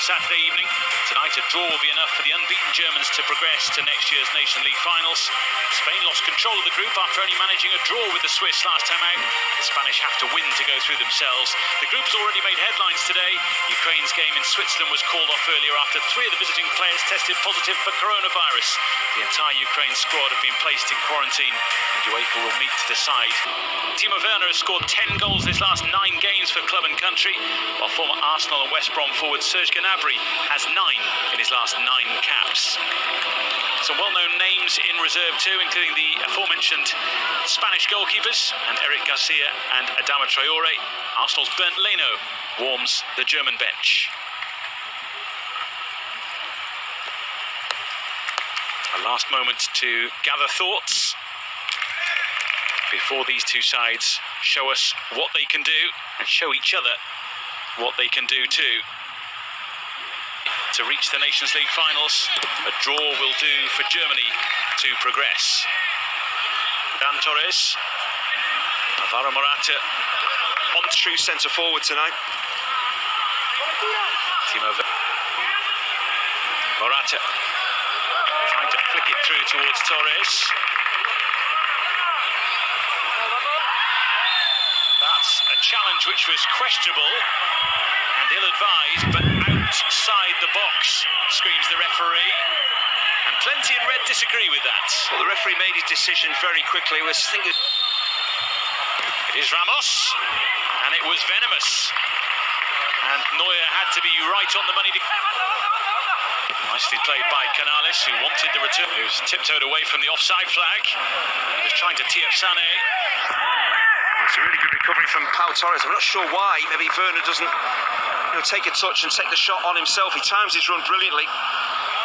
Saturday evening. Tonight a draw will be enough for the unbeaten Germans to progress to next year's Nation League finals. Spain lost control of the group after only managing a draw with the Swiss last time out. The Spanish have to win to go through themselves. The group has already made headlines today. Ukraine's game in Switzerland was called off earlier after 3 of the visiting players tested positive for coronavirus. The entire Ukraine squad have been placed in quarantine, and UEFA will meet to decide. Timo Werner has scored 10 goals in his last 9 games for club and country, while former Arsenal and West Brom forward Serge Gnabry has 9 in his last 9 caps. Some well-known names in reserve too, including the aforementioned Spanish goalkeepers and Eric Garcia and Adama Traore. Arsenal's Bernd Leno warms the German bench. A last moment to gather thoughts before these two sides show us what they can do and show each other what they can do too. To reach the Nations League finals, a draw will do for Germany to progress. Dan Torres, Alvaro Morata, on true centre forward tonight. Timo Morata trying to flick it through towards Torres. That's a challenge which was questionable and ill-advised, but outside the box, screams the referee. And plenty in red disagree with that. Well, the referee made his decision very quickly. It is Ramos, and it was venomous. And Neuer had to be right on the money. Nicely played by Canales, who wanted the return. He was tiptoed away from the offside flag. He was trying to tee up Sané. It's a really good recovery from Pau Torres. I'm not sure why. Maybe Werner doesn't take a touch and take the shot on himself. He times his run brilliantly.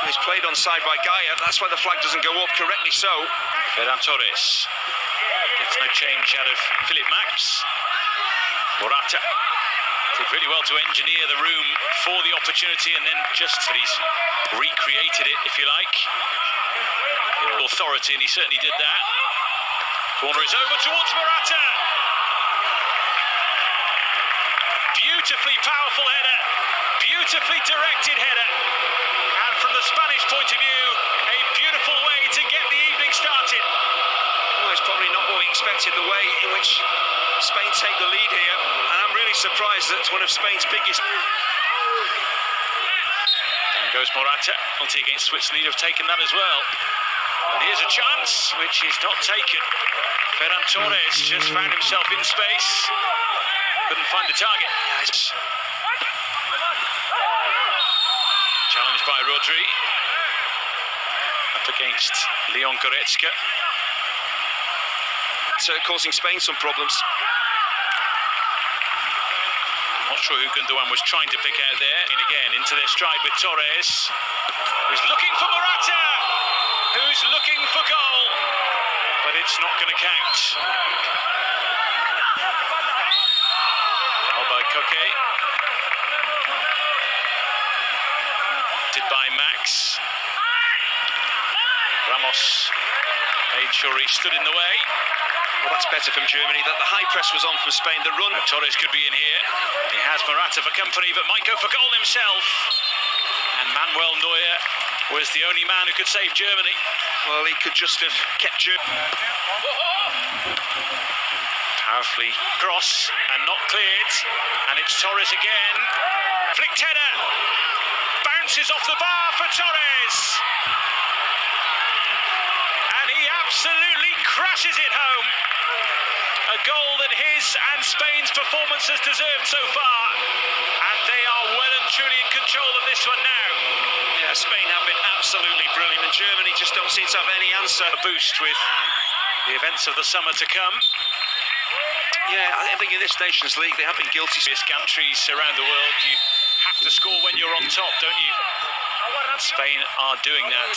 He's played onside by Gaia. That's why the flag doesn't go up, correctly so. Ferran Torres gets no change out of Philip Max. Morata did really well to engineer the room for the opportunity, and then just he's recreated it, if you like. The authority, and he certainly did that. Corner is over towards Morata. Beautifully powerful header, beautifully directed header, and from the Spanish point of view, a beautiful way to get the evening started. Well, it's probably not what we expected, the way in which Spain take the lead here, and I'm really surprised that it's one of Spain's biggest. Down goes Morata, penalty against Switzerland, have taken that as well. And here's a chance, which is not taken. Ferran Torres just found himself in space. Couldn't find the target. Challenged by Rodri. Up against Leon Goretzka. Causing Spain some problems. Not sure who Gundogan was trying to pick out there. And again, into their stride with Torres, who's looking for Morata, who's looking for goal, but it's not going to count. Foul by Koke. Did by Max. Ramos made sure he stood in the way. Well, that's better from Germany, that the high press was on from Spain. The run. Torres could be in here. He has Morata for company, but might go for goal himself. And Manuel Neuer was the only man who could save Germany. Well, he could just have kept Germany. Powerfully cross and not cleared. And it's Torres again. Flicked header. Bounces off the bar for Torres. And he absolutely crashes it home. A goal that his and Spain's performance has deserved so far. And they are well and truly in control of this one now. Yeah, Spain have been absolutely brilliant, and Germany just don't seem to have any answer. A boost with the events of the summer to come. Yeah, I think in this Nations League they have been guilty. Countries around the world, you have to score when you're on top, don't you? And Spain are doing that.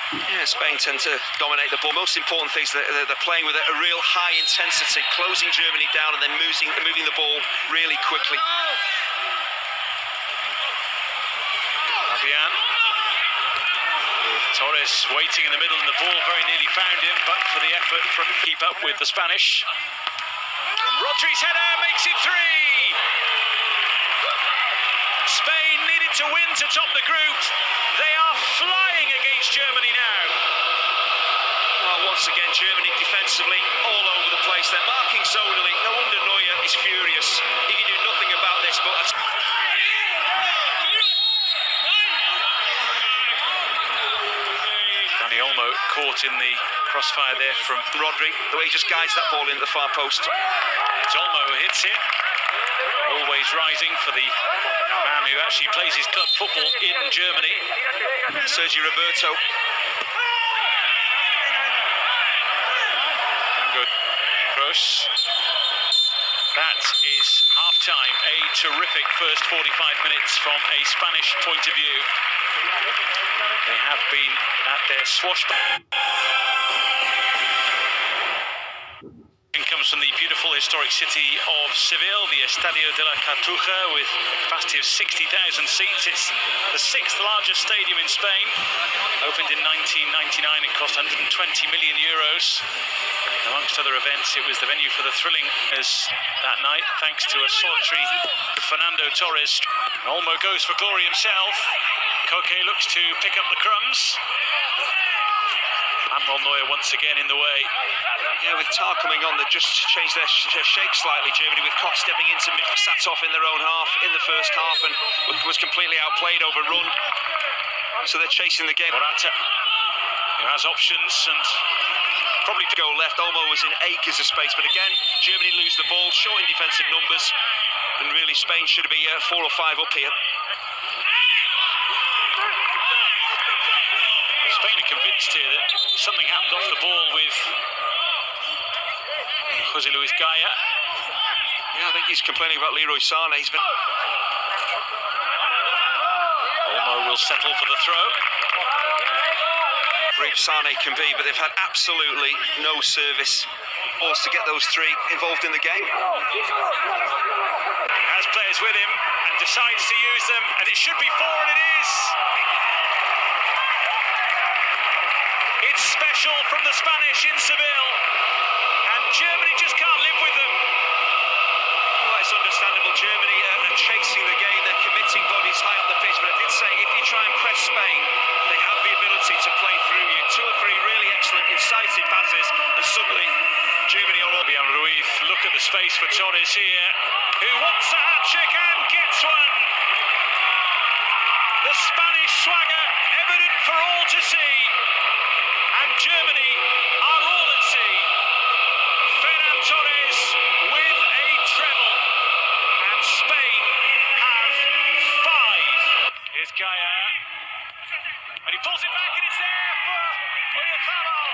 Yeah, Spain tend to dominate the ball. Most important thing is that they're playing with a real high intensity, closing Germany down and then moving the ball really quickly. Fabian. Torres waiting in the middle, and the ball very nearly found him, but for the effort from keep up with the Spanish. And Rodri's header makes it 3. Spain needed to win to top the group. They are flying against Germany now. Well, once again, Germany defensively all over the place. They're marking zonally. No wonder Neuer is furious. He can do nothing about this, but... Dani Olmo caught in the crossfire there from Rodri, the way he just guides that ball into the far post. It's Olmo who hits it. Always rising for the man who actually plays his club football in Germany. Sergio Roberto. Good. Kroos. That is half-time. A terrific first 45 minutes from a Spanish point of view. They have been at their swashbuckling. Comes from the beautiful historic city of Seville, the Estadio de la Cartuja, with a capacity of 60,000 seats. It's the 6th largest stadium in Spain. Opened in 1999, it cost 120 million euros. Amongst other events, it was the venue for the thrilling as that night, thanks to a solitary Fernando Torres. Olmo goes for glory himself. Koke looks to pick up the crumbs. Manuel Neuer once again in the way. Yeah, with Tar coming on, they've just changed their shape slightly, Germany, with Koch stepping into mid, sat off in their own half in the first half and was completely outplayed, overrun. So they're chasing the game. Morata, who has options and probably to go left. Olmo was in acres of space, but again, Germany lose the ball, short in defensive numbers, and really Spain should be 4 or 5 up here. Spain are convinced here that something happened off the ball with Jose Luis Gaya. Yeah, I think he's complaining about Leroy Sané. He's been... Olmo will settle for the throw. Brave Sané can be, but they've had absolutely no service balls to get those 3 involved in the game. Has players with him and decides to use them, and it should be 4, and it is. It's special from the Spanish in Seville, and Germany just can't live with them. Well, it's understandable. Germany are chasing the game. They're committing bodies high on the pitch, but I did say if you try and press Spain, they have the ability to play through you. 2 or 3 really excellent incisive passes, and suddenly Germany are all... Ruiz, look at the space for Torres here, who wants a hat-trick and gets one. The Spanish swagger evident for all to see, and Germany are all at sea. Ferran Torres with a treble, and Spain have 5. Here's Gaya, and he pulls it back, and it's there for Oyarzabal.